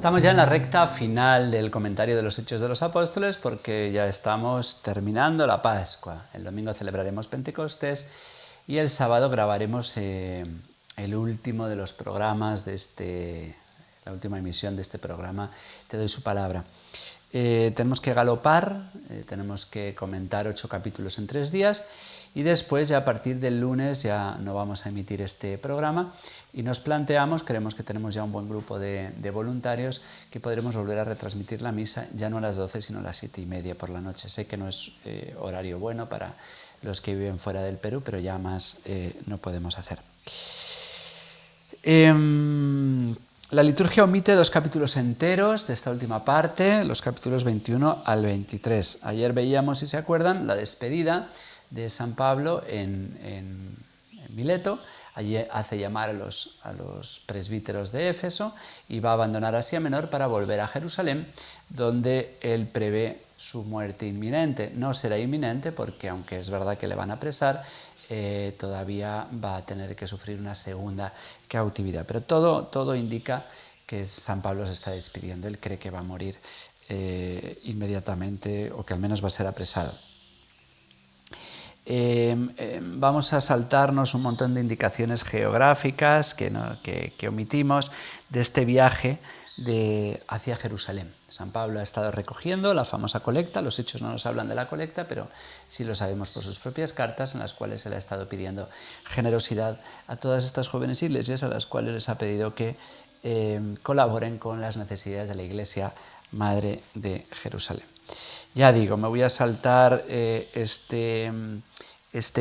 Estamos ya en la recta final del comentario de los Hechos de los Apóstoles porque ya estamos terminando la Pascua. El domingo celebraremos Pentecostés y el sábado grabaremos el último de los programas de la última emisión de este programa, Te doy su palabra. Tenemos que galopar, tenemos que comentar 8 capítulos en 3 días y después ya a partir del lunes ya no vamos a emitir este programa y nos planteamos, creemos que tenemos ya un buen grupo de voluntarios que podremos volver a retransmitir la misa ya no a las 12 sino a las 7:30 por la noche. Sé que no es horario bueno para los que viven fuera del Perú, pero ya más no podemos hacer. La liturgia omite 2 capítulos enteros de esta última parte, los capítulos 21 al 23. Ayer veíamos, si se acuerdan, la despedida de San Pablo en Mileto. Allí hace llamar a los presbíteros de Éfeso y va a abandonar Asia Menor para volver a Jerusalén, donde él prevé su muerte inminente. No será inminente porque, aunque es verdad que le van a apresar, todavía va a tener que sufrir una segunda cautividad. Pero todo indica que San Pablo se está despidiendo. Él cree que va a morir inmediatamente o que al menos va a ser apresado. Vamos a saltarnos un montón de indicaciones geográficas que omitimos de este viaje hacia Jerusalén. San Pablo ha estado recogiendo la famosa colecta. Los hechos no nos hablan de la colecta, pero sí lo sabemos por sus propias cartas, en las cuales él ha estado pidiendo generosidad a todas estas jóvenes iglesias, a las cuales les ha pedido que colaboren con las necesidades de la Iglesia Madre de Jerusalén. Ya digo, me voy a saltar este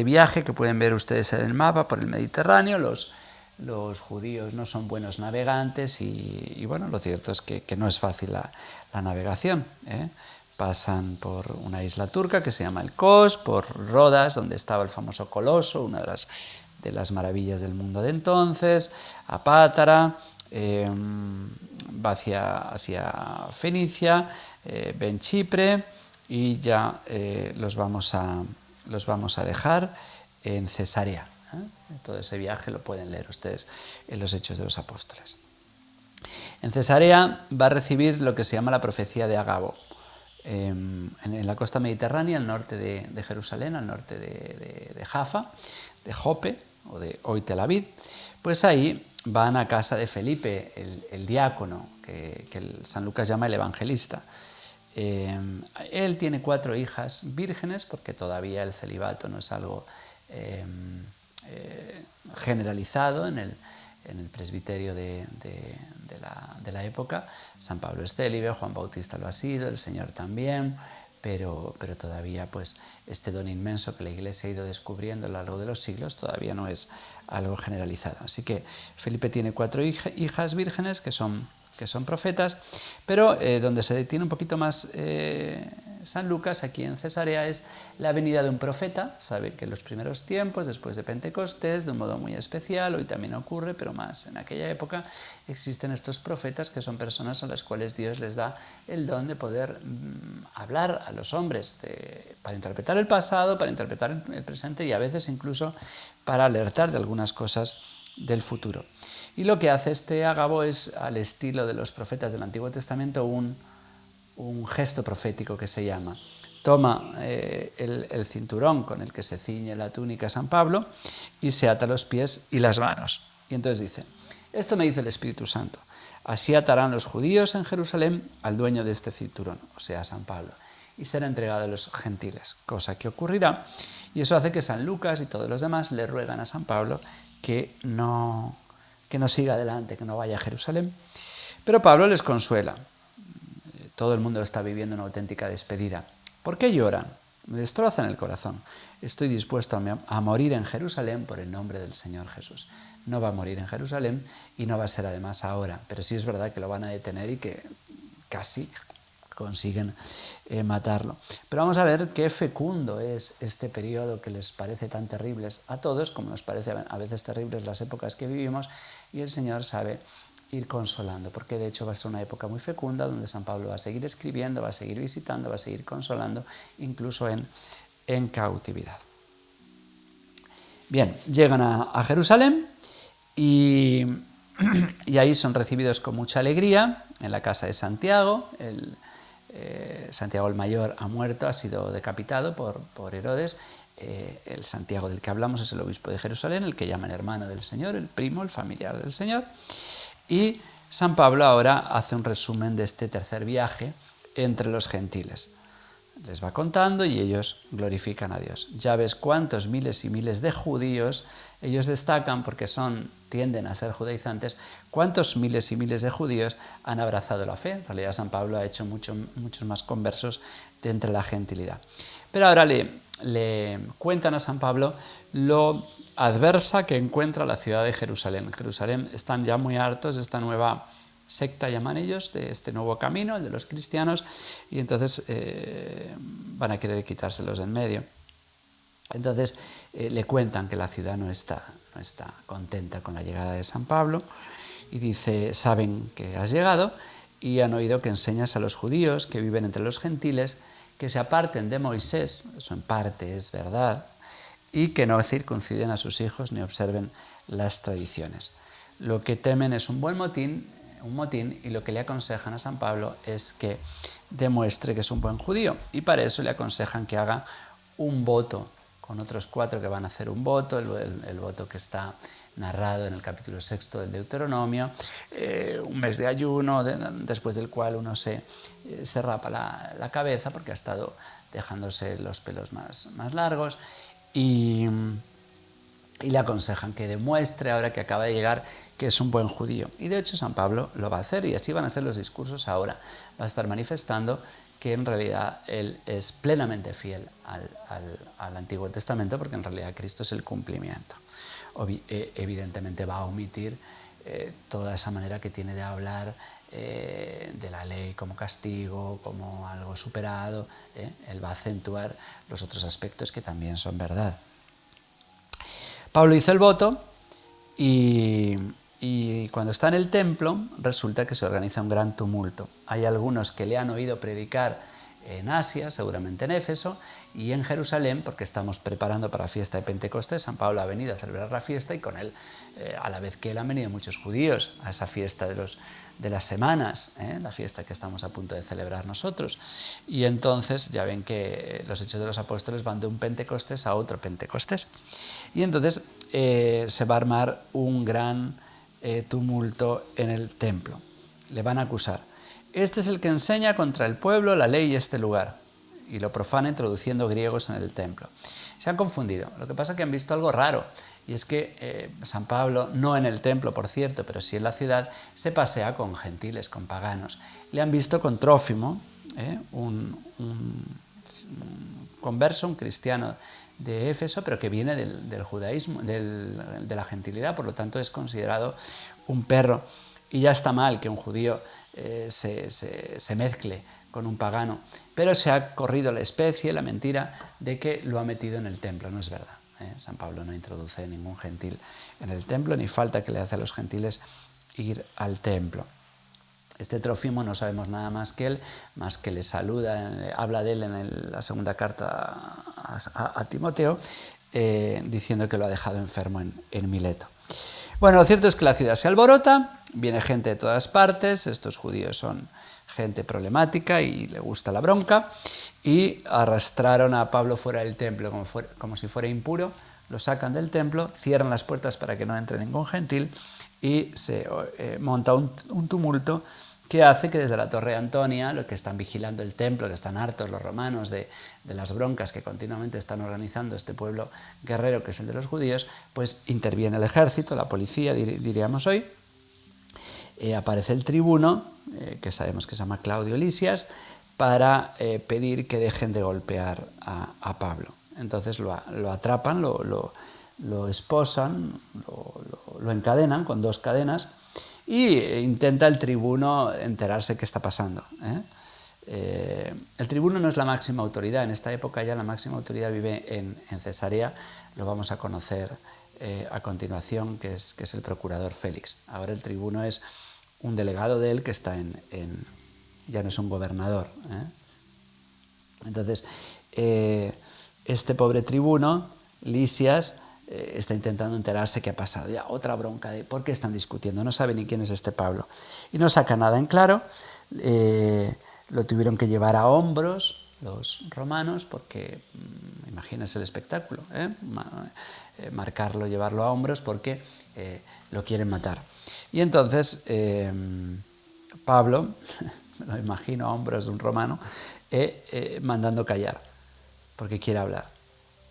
viaje que pueden ver ustedes en el mapa por el Mediterráneo. Los judíos no son buenos navegantes y bueno, lo cierto es que no es fácil la navegación. Pasan por una isla turca que se llama el Kos, por Rodas, donde estaba el famoso Coloso, una de las maravillas del mundo de entonces, a Pátara, va hacia Fenicia, ven Chipre y ya los vamos a dejar en Cesarea. Todo ese viaje lo pueden leer ustedes en los Hechos de los Apóstoles. En Cesarea va a recibir lo que se llama la profecía de Agabo. En la costa mediterránea, al norte de Jerusalén, al norte de Jaffa, de Jope o de hoy Tel Aviv, pues ahí van a casa de Felipe, el diácono, que San Lucas llama el evangelista. Él tiene 4 hijas vírgenes, porque todavía el celibato no es algo generalizado en el presbiterio de la época. San Pablo es célibe, Juan Bautista lo ha sido, el Señor también, pero todavía pues este don inmenso que la Iglesia ha ido descubriendo a lo largo de los siglos todavía no es algo generalizado. Así que Felipe tiene 4 hijas vírgenes que son profetas, pero donde se detiene un poquito más San Lucas, aquí en Cesarea, es la venida de un profeta. Sabe que en los primeros tiempos, después de Pentecostés, de un modo muy especial, hoy también ocurre, pero más en aquella época, existen estos profetas que son personas a las cuales Dios les da el don de poder hablar a los hombres, para interpretar el pasado, para interpretar el presente y a veces incluso para alertar de algunas cosas del futuro. Y lo que hace este Agabo es, al estilo de los profetas del Antiguo Testamento, un gesto profético que se llama. Toma el cinturón con el que se ciñe la túnica a San Pablo y se ata los pies y las manos. Y entonces dice: esto me dice el Espíritu Santo, así atarán los judíos en Jerusalén al dueño de este cinturón, o sea, San Pablo, y será entregado a los gentiles, cosa que ocurrirá. Y eso hace que San Lucas y todos los demás le ruegan a San Pablo que no siga adelante, que no vaya a Jerusalén. Pero Pablo les consuela. Todo el mundo está viviendo una auténtica despedida. ¿Por qué lloran? Me destrozan el corazón. Estoy dispuesto a morir en Jerusalén por el nombre del Señor Jesús. No va a morir en Jerusalén y no va a ser además ahora, pero sí es verdad que lo van a detener y que casi consiguen matarlo. Pero vamos a ver qué fecundo es este periodo que les parece tan terribles a todos, como nos parece a veces terribles las épocas que vivimos, y el Señor sabe ir consolando, porque de hecho va a ser una época muy fecunda donde San Pablo va a seguir escribiendo, va a seguir visitando, va a seguir consolando, incluso en cautividad. Bien, llegan a Jerusalén y y ahí son recibidos con mucha alegría en la casa de Santiago. Santiago el Mayor ha muerto, ha sido decapitado por Herodes. El Santiago del que hablamos es el obispo de Jerusalén, el que llaman hermano del Señor, el primo, el familiar del Señor. Y San Pablo ahora hace un resumen de este tercer viaje entre los gentiles. Les va contando y ellos glorifican a Dios. Ya ves cuántos miles y miles de judíos, ellos destacan porque tienden a ser judaizantes, cuántos miles y miles de judíos han abrazado la fe. En realidad San Pablo ha hecho muchos más conversos de entre la gentilidad. Pero ahora le cuentan a San Pablo lo adversa que encuentra la ciudad de Jerusalén. En Jerusalén están ya muy hartos de esta nueva secta, llaman ellos, de este nuevo camino, el de los cristianos, y entonces van a querer quitárselos de en medio. Entonces le cuentan que la ciudad no está contenta con la llegada de San Pablo, y dice: saben que has llegado y han oído que enseñas a los judíos que viven entre los gentiles que se aparten de Moisés, eso en parte es verdad, y que no circunciden a sus hijos ni observen las tradiciones. Lo que temen es un motín, y lo que le aconsejan a San Pablo es que demuestre que es un buen judío, y para eso le aconsejan que haga un voto con otros 4 que van a hacer un voto, el voto que está narrado en el capítulo 6 del Deuteronomio, un mes de ayuno, después del cual uno se rapa la cabeza porque ha estado dejándose los pelos más largos, y le aconsejan que demuestre, ahora que acaba de llegar, que es un buen judío. Y de hecho San Pablo lo va a hacer, y así van a ser los discursos ahora. Va a estar manifestando que en realidad él es plenamente fiel al Antiguo Testamento, porque en realidad Cristo es el cumplimiento. Evidentemente va a omitir toda esa manera que tiene de hablar de la ley como castigo, como algo superado. Él va a acentuar los otros aspectos que también son verdad. Pablo hizo el voto y cuando está en el templo resulta que se organiza un gran tumulto. Hay algunos que le han oído predicar en Asia, seguramente en Éfeso, y en Jerusalén, porque estamos preparando para la fiesta de Pentecostés. San Pablo ha venido a celebrar la fiesta, y con él, a la vez que él, han venido muchos judíos a esa fiesta de las semanas, la fiesta que estamos a punto de celebrar nosotros. Y entonces ya ven que los Hechos de los Apóstoles van de un Pentecostés a otro Pentecostés. Y entonces se va a armar un gran tumulto en el templo. Le van a acusar: este es el que enseña contra el pueblo la ley y este lugar, y lo profana introduciendo griegos en el templo. Se han confundido. Lo que pasa es que han visto algo raro, y es que San Pablo, no en el templo por cierto, pero sí en la ciudad, se pasea con gentiles, con paganos. Le han visto con Trófimo, un converso, un cristiano de Éfeso, pero que viene del judaísmo, de la gentilidad, por lo tanto es considerado un perro. Y ya está mal que un judío se mezcle con un pagano, pero se ha corrido la especie, la mentira de que lo ha metido en el templo. No es verdad. San Pablo no introduce ningún gentil en el templo, ni falta que le hace a los gentiles ir al templo. Este Trófimo no sabemos nada más que él, más que le saluda, habla de él en la segunda carta a Timoteo, diciendo que lo ha dejado enfermo en Mileto. Bueno, lo cierto es que la ciudad se alborota, viene gente de todas partes, estos judíos son gente problemática y le gusta la bronca, y arrastraron a Pablo fuera del templo como si fuera impuro, lo sacan del templo, cierran las puertas para que no entre ningún gentil, y se monta un tumulto que hace que desde la Torre Antonia, los que están vigilando el templo, que están hartos los romanos de las broncas que continuamente están organizando este pueblo guerrero que es el de los judíos, pues interviene el ejército, la policía, diríamos hoy. Aparece el tribuno, que sabemos que se llama Claudio Lisias, para pedir que dejen de golpear a Pablo. Entonces lo atrapan, lo esposan, lo encadenan con 2 cadenas, y intenta el tribuno enterarse qué está pasando. El tribuno no es la máxima autoridad. En esta época ya la máxima autoridad vive en Cesarea. Lo vamos a conocer a continuación, que es el procurador Félix. Ahora el tribuno es un delegado de él que está ya no es un gobernador. Entonces, este pobre tribuno, Lisias, está intentando enterarse qué ha pasado. Ya otra bronca de por qué están discutiendo, no sabe ni quién es este Pablo. Y no saca nada en claro, lo tuvieron que llevar a hombros los romanos porque, imagínense el espectáculo, marcarlo, llevarlo a hombros porque lo quieren matar. Y entonces Pablo, me lo imagino a hombros de un romano, mandando callar, porque quiere hablar.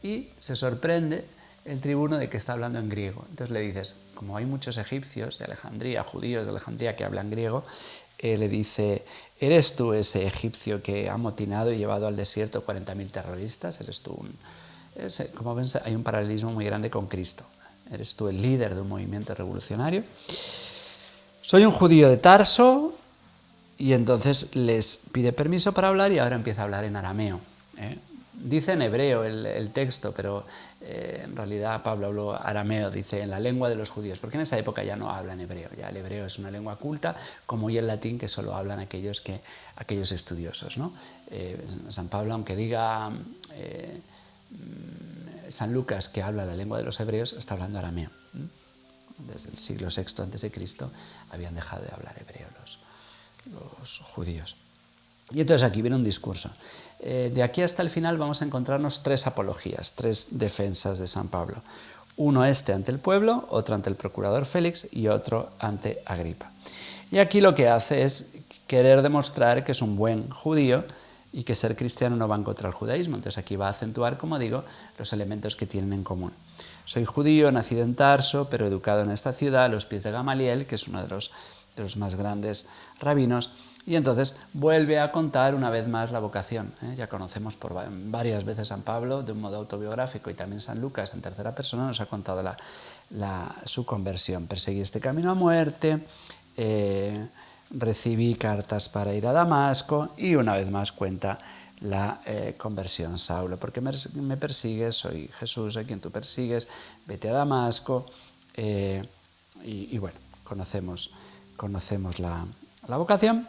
Y se sorprende el tribuno de que está hablando en griego. Entonces le dices, como hay muchos egipcios de Alejandría, judíos de Alejandría que hablan griego, le dice, ¿eres tú ese egipcio que ha amotinado y llevado al desierto 40.000 terroristas? ¿Eres tú como ven, hay un paralelismo muy grande con Cristo. ¿Eres tú el líder de un movimiento revolucionario? Soy un judío de Tarso, y entonces les pide permiso para hablar y ahora empieza a hablar en arameo. Dice en hebreo el texto, pero en realidad Pablo habló arameo, dice en la lengua de los judíos, porque en esa época ya no hablan hebreo, ya el hebreo es una lengua culta, como hoy el latín, que solo hablan aquellos estudiosos, ¿no? San Pablo, aunque diga San Lucas que habla la lengua de los hebreos, está hablando arameo. Desde el siglo VI a.C. habían dejado de hablar hebreo los judíos. Y entonces aquí viene un discurso. De aquí hasta el final vamos a encontrarnos 3 apologías, 3 defensas de San Pablo. Uno ante el pueblo, otro ante el procurador Félix y otro ante Agripa. Y aquí lo que hace es querer demostrar que es un buen judío y que ser cristiano no va en contra del judaísmo. Entonces aquí va a acentuar, como digo, los elementos que tienen en común. Soy judío, nacido en Tarso, pero educado en esta ciudad, a los pies de Gamaliel, que es uno de los más grandes rabinos, y entonces vuelve a contar una vez más la vocación. Ya conocemos por varias veces San Pablo de un modo autobiográfico, y también San Lucas en tercera persona nos ha contado su conversión. Perseguí este camino a muerte, recibí cartas para ir a Damasco, y una vez más cuenta la conversión. Saulo, ¿por qué me persigues? Soy Jesús a quien tú persigues, vete a Damasco, y bueno, conocemos la vocación,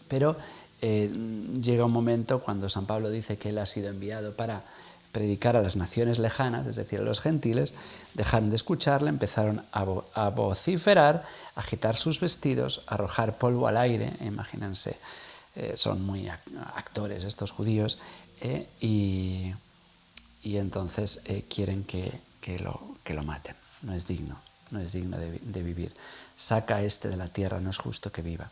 pero llega un momento cuando San Pablo dice que él ha sido enviado para predicar a las naciones lejanas, es decir, a los gentiles. Dejaron de escucharle, empezaron a vociferar, a agitar sus vestidos, a arrojar polvo al aire, imagínense, son muy actores estos judíos, y entonces quieren que lo maten. No es digno de vivir. Saca a este de la tierra, no es justo que viva.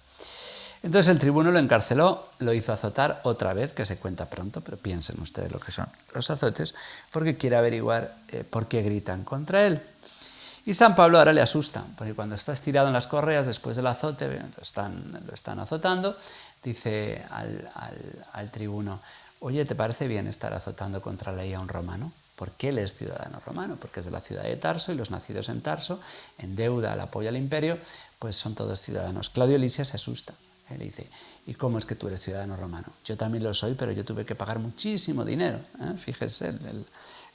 Entonces el tribuno lo encarceló, lo hizo azotar otra vez, que se cuenta pronto, pero piensen ustedes lo que son los azotes, porque quiere averiguar por qué gritan contra él. Y San Pablo ahora le asusta, porque cuando está estirado en las correas después del azote, lo están azotando, dice al tribuno, oye, ¿te parece bien estar azotando contra la ley a un romano? Porque él es ciudadano romano, porque es de la ciudad de Tarso, y los nacidos en Tarso, en deuda al apoyo al imperio, pues son todos ciudadanos. Claudio Lisias se asusta, le dice, ¿y cómo es que tú eres ciudadano romano? Yo también lo soy, pero yo tuve que pagar muchísimo dinero, fíjese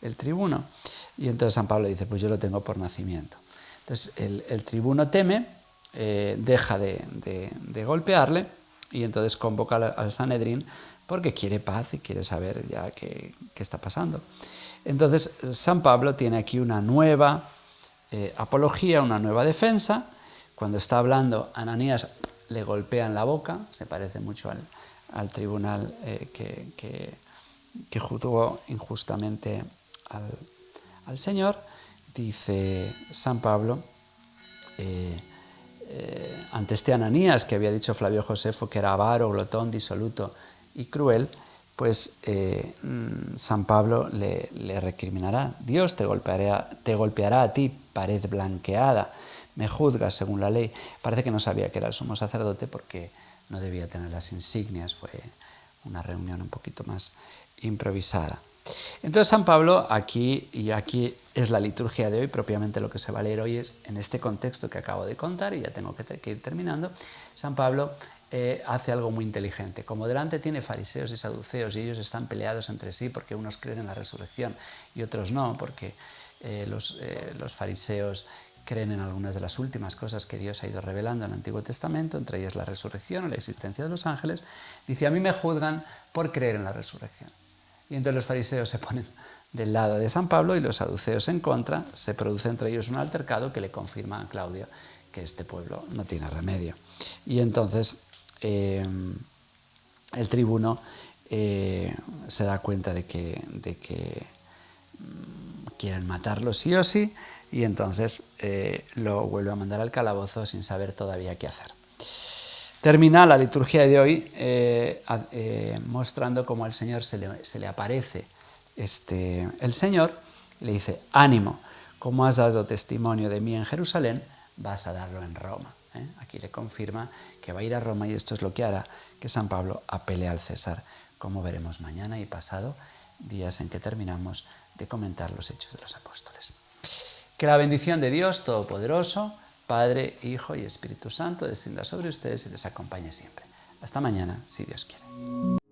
el tribuno. Y entonces San Pablo dice, pues yo lo tengo por nacimiento. Entonces el tribuno teme, deja de golpearle, y entonces convoca al Sanedrín porque quiere paz y quiere saber ya qué está pasando. Entonces San Pablo tiene aquí una nueva apología, una nueva defensa. Cuando está hablando, Ananías le golpea en la boca, se parece mucho al tribunal que juzgó injustamente al Señor. Dice San Pablo, ante este Ananías, que había dicho Flavio Josefo que era avaro, glotón, disoluto y cruel, pues San Pablo le recriminará. Dios te golpeará a ti, pared blanqueada, me juzgas según la ley. Parece que no sabía que era el sumo sacerdote porque no debía tener las insignias, fue una reunión un poquito más improvisada. Entonces San Pablo, aquí es la liturgia de hoy, propiamente lo que se va a leer hoy es en este contexto que acabo de contar, y ya tengo que ir terminando. San Pablo hace algo muy inteligente. Como delante tiene fariseos y saduceos y ellos están peleados entre sí porque unos creen en la resurrección y otros no, porque los fariseos creen en algunas de las últimas cosas que Dios ha ido revelando en el Antiguo Testamento, entre ellas la resurrección o la existencia de los ángeles. Dice, a mí me juzgan por creer en la resurrección. Y entonces los fariseos se ponen del lado de San Pablo y los saduceos en contra. Se produce entre ellos un altercado que le confirma a Claudio que este pueblo no tiene remedio. Y entonces el tribuno se da cuenta de que quieren matarlo sí o sí, y entonces lo vuelve a mandar al calabozo sin saber todavía qué hacer. Termina la liturgia de hoy mostrando cómo al Señor se le aparece el Señor y le dice: ánimo, como has dado testimonio de mí en Jerusalén, vas a darlo en Roma. Aquí le confirma que va a ir a Roma, y esto es lo que hará que San Pablo apele al César, como veremos mañana y pasado, días en que terminamos de comentar los Hechos de los Apóstoles. Que la bendición de Dios Todopoderoso, Padre, Hijo y Espíritu Santo, descienda sobre ustedes y les acompañe siempre. Hasta mañana, si Dios quiere.